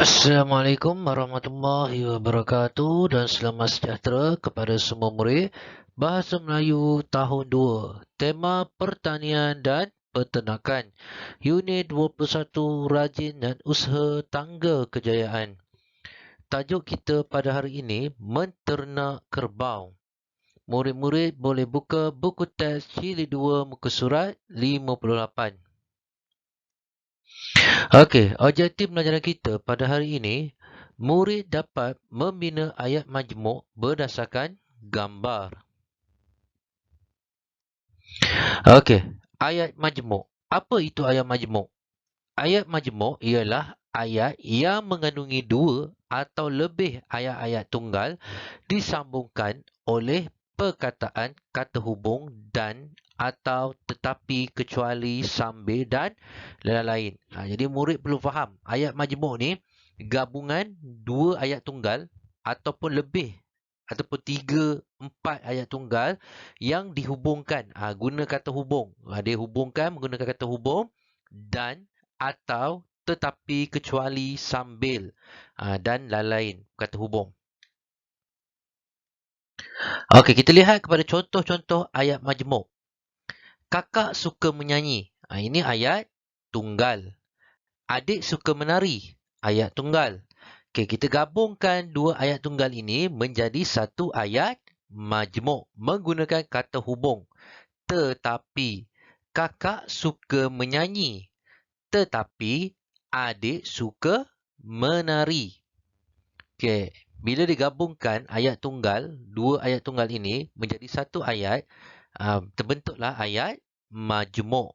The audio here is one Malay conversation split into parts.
Assalamualaikum warahmatullahi wabarakatuh dan selamat sejahtera kepada semua murid Bahasa Melayu tahun 2. Tema pertanian dan peternakan. Unit 21 Rajin dan Usaha Tangga Kejayaan. Tajuk kita pada hari ini menternak kerbau. Murid-murid boleh buka buku teks jilid 2 muka surat 58. Okey, objektif pelajaran kita pada hari ini, murid dapat membina ayat majmuk berdasarkan gambar. Okey, ayat majmuk. Apa itu ayat majmuk? Ayat majmuk ialah ayat yang mengandungi dua atau lebih ayat-ayat tunggal disambungkan oleh perkataan kata hubung dan atau tetapi kecuali sambil dan lain-lain. Jadi murid perlu faham ayat majmuk ni gabungan dua ayat tunggal ataupun lebih ataupun tiga, empat ayat tunggal yang dihubungkan. Guna kata hubung. Dia hubungkan menggunakan kata hubung dan atau tetapi kecuali sambil dan lain-lain kata hubung. Okey, kita lihat kepada contoh-contoh ayat majmuk. Kakak suka menyanyi. Ini ayat tunggal. Adik suka menari. Ayat tunggal. Okey, kita gabungkan dua ayat tunggal ini menjadi satu ayat majmuk menggunakan kata hubung. Tetapi kakak suka menyanyi. Tetapi adik suka menari. Okey, bila digabungkan ayat tunggal, dua ayat tunggal ini menjadi satu ayat, terbentuklah ayat majmuk.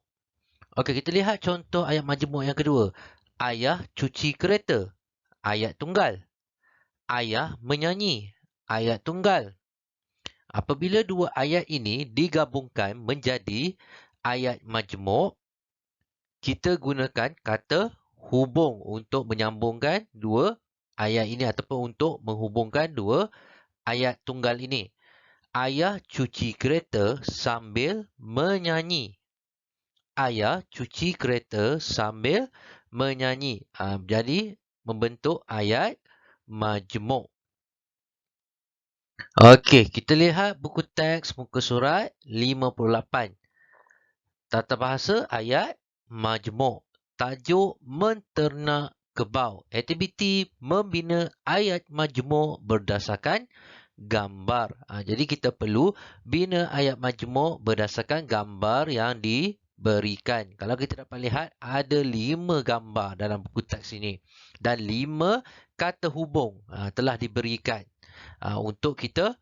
Okey, kita lihat contoh ayat majmuk yang kedua. Ayah cuci kereta. Ayat tunggal. Ayah menyanyi. Ayat tunggal. Apabila dua ayat ini digabungkan menjadi ayat majmuk, kita gunakan kata hubung untuk menyambungkan dua ayat ini ataupun untuk menghubungkan dua ayat tunggal ini. Ayah cuci kereta sambil menyanyi. Ayah cuci kereta sambil menyanyi. Jadi membentuk ayat majmuk. Okey, kita lihat buku teks muka surat 58. Tata bahasa ayat majmuk. Tajuk menternak kebau. Aktiviti membina ayat majmuk berdasarkan gambar. Jadi kita perlu bina ayat majmuk berdasarkan gambar yang diberikan. Kalau kita dapat lihat ada 5 gambar dalam buku teks ini dan 5 kata hubung telah diberikan untuk kita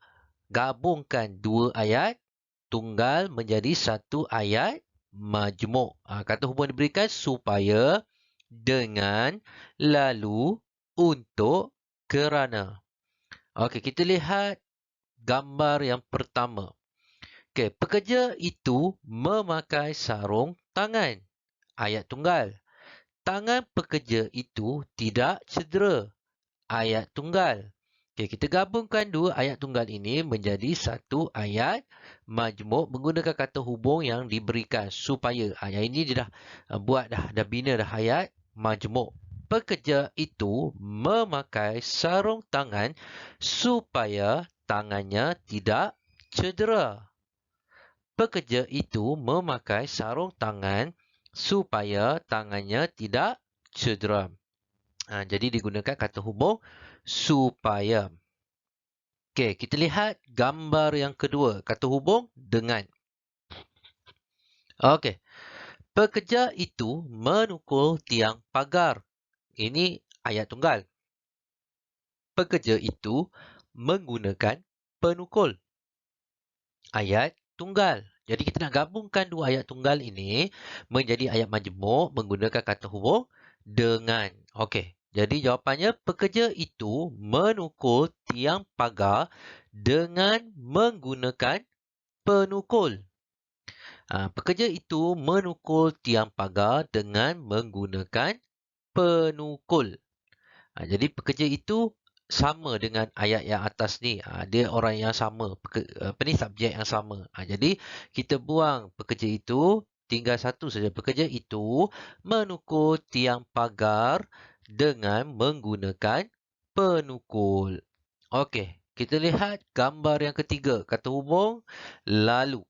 gabungkan dua ayat tunggal menjadi satu ayat majmuk. Kata hubung diberikan supaya, dengan, lalu, untuk, kerana. Okey, kita lihat gambar yang pertama. Okey, pekerja itu memakai sarung tangan. Ayat tunggal. Tangan pekerja itu tidak cedera. Ayat tunggal. Okey, kita gabungkan dua ayat tunggal ini menjadi satu ayat majmuk menggunakan kata hubung yang diberikan supaya. Yang ini dia dah buat dah bina dah ayat majmuk. Pekerja itu memakai sarung tangan supaya tangannya tidak cedera. Pekerja itu memakai sarung tangan supaya tangannya tidak cedera. Jadi digunakan kata hubung supaya. Okey, kita lihat gambar yang kedua. Kata hubung dengan. Okey, pekerja itu menukul tiang pagar. Ini ayat tunggal. Pekerja itu menggunakan penukul. Ayat tunggal. Jadi kita nak gabungkan dua ayat tunggal ini menjadi ayat majmuk menggunakan kata hubung dengan. Okey. Jadi jawapannya pekerja itu menukul tiang pagar dengan menggunakan penukul. Pekerja itu menukul tiang pagar dengan menggunakan penukul. Jadi pekerja itu sama dengan ayat yang atas ni. Dia orang yang sama. Subjek yang sama. Jadi kita buang pekerja itu. Tinggal satu saja. Pekerja itu menukul tiang pagar dengan menggunakan penukul. Okey, kita lihat gambar yang ketiga. Kata hubung lalu.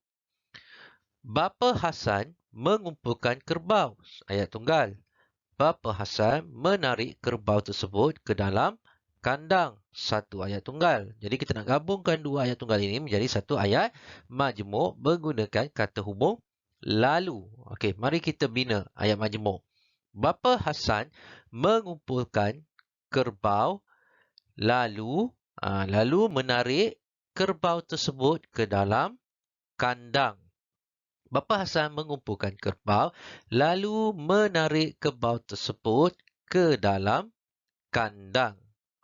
Bapa Hasan mengumpulkan kerbau. Ayat tunggal. Bapa Hasan menarik kerbau tersebut ke dalam kandang. Satu ayat tunggal. Jadi kita nak gabungkan dua ayat tunggal ini menjadi satu ayat majmuk menggunakan kata hubung lalu. Okey, mari kita bina ayat majmuk. Bapa Hasan mengumpulkan kerbau lalu menarik kerbau tersebut ke dalam kandang. Bapa Hasan mengumpulkan kerbau lalu menarik kerbau tersebut ke dalam kandang.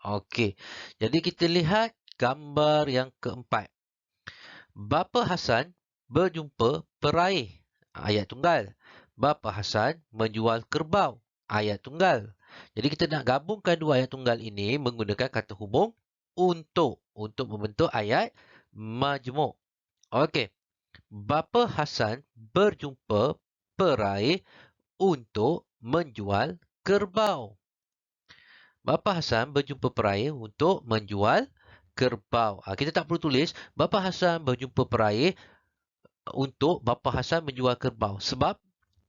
Okey. Jadi kita lihat gambar yang keempat. Bapa Hasan berjumpa peraih. Ayat tunggal. Bapa Hasan menjual kerbau. Ayat tunggal. Jadi kita nak gabungkan dua ayat tunggal ini menggunakan kata hubung untuk membentuk ayat majmuk. Okey. Bapa Hasan berjumpa peraih untuk menjual kerbau. Bapa Hasan berjumpa peraih untuk menjual kerbau. Kita tak perlu tulis Bapa Hasan berjumpa peraih untuk Bapa Hasan menjual kerbau. Sebab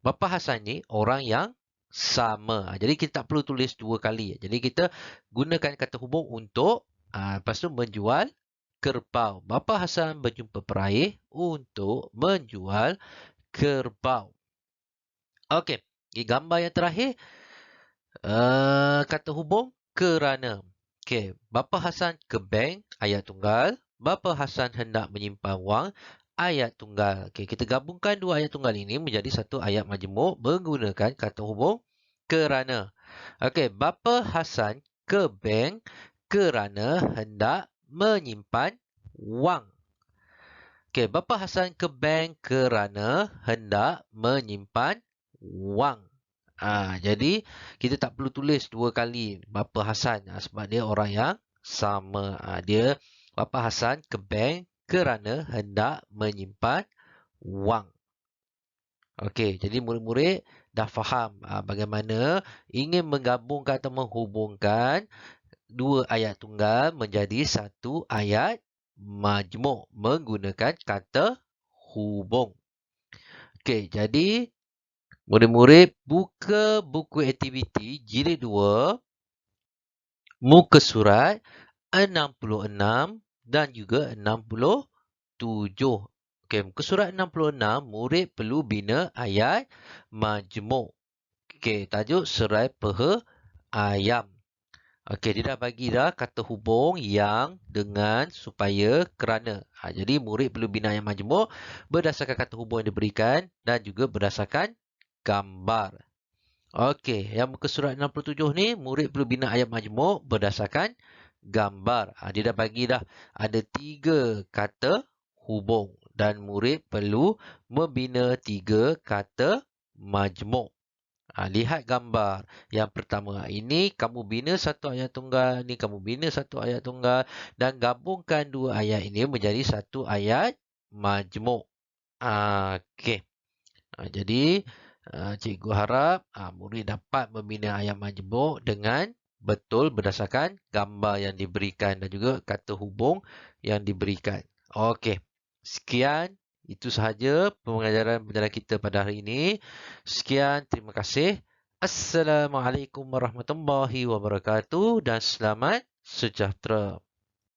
Bapa Hasan ni orang yang sama. Jadi kita tak perlu tulis dua kali. Jadi kita gunakan kata hubung untuk lepas tu menjual kerbau. Bapa Hasan berjumpa peraih untuk menjual kerbau. Okey, gambar yang terakhir kata hubung kerana. Okey, Bapa Hasan ke bank ayat tunggal. Bapa Hasan hendak menyimpan wang ayat tunggal. Okey, kita gabungkan dua ayat tunggal ini menjadi satu ayat majmuk menggunakan kata hubung kerana. Okey, Bapa Hasan ke bank kerana hendak menyimpan wang. Okey, Bapa Hasan ke bank kerana hendak menyimpan wang. Jadi kita tak perlu tulis dua kali Bapa Hasan sebab dia orang yang sama. Dia Bapa Hasan ke bank kerana hendak menyimpan wang. Okey, jadi murid-murid dah faham bagaimana ingin menggabungkan atau menghubungkan dua ayat tunggal menjadi satu ayat majmuk menggunakan kata hubung. Okey, jadi murid-murid buka buku aktiviti jilid 2 muka surat 66 dan juga 67. Okey, muka surat 66 murid perlu bina ayat majmuk. Okey, tajuk serai peha ayam. Okey, dia dah bagi dah kata hubung yang dengan supaya kerana. Jadi murid perlu bina ayat majmuk berdasarkan kata hubung yang diberikan dan juga berdasarkan gambar. Okey, yang muka surat 67 ni murid perlu bina ayat majmuk berdasarkan gambar. Dia dah bagi dah ada 3 kata hubung dan murid perlu membina 3 kata majmuk. Lihat gambar. Yang pertama, ini kamu bina satu ayat tunggal, ni kamu bina satu ayat tunggal dan gabungkan dua ayat ini menjadi satu ayat majmuk. Okey. Jadi cikgu harap murid dapat membina ayat majmuk dengan betul berdasarkan gambar yang diberikan dan juga kata hubung yang diberikan. Okey. Sekian. Itu sahaja pengajaran kita pada hari ini. Sekian, terima kasih. Assalamualaikum warahmatullahi wabarakatuh dan selamat sejahtera.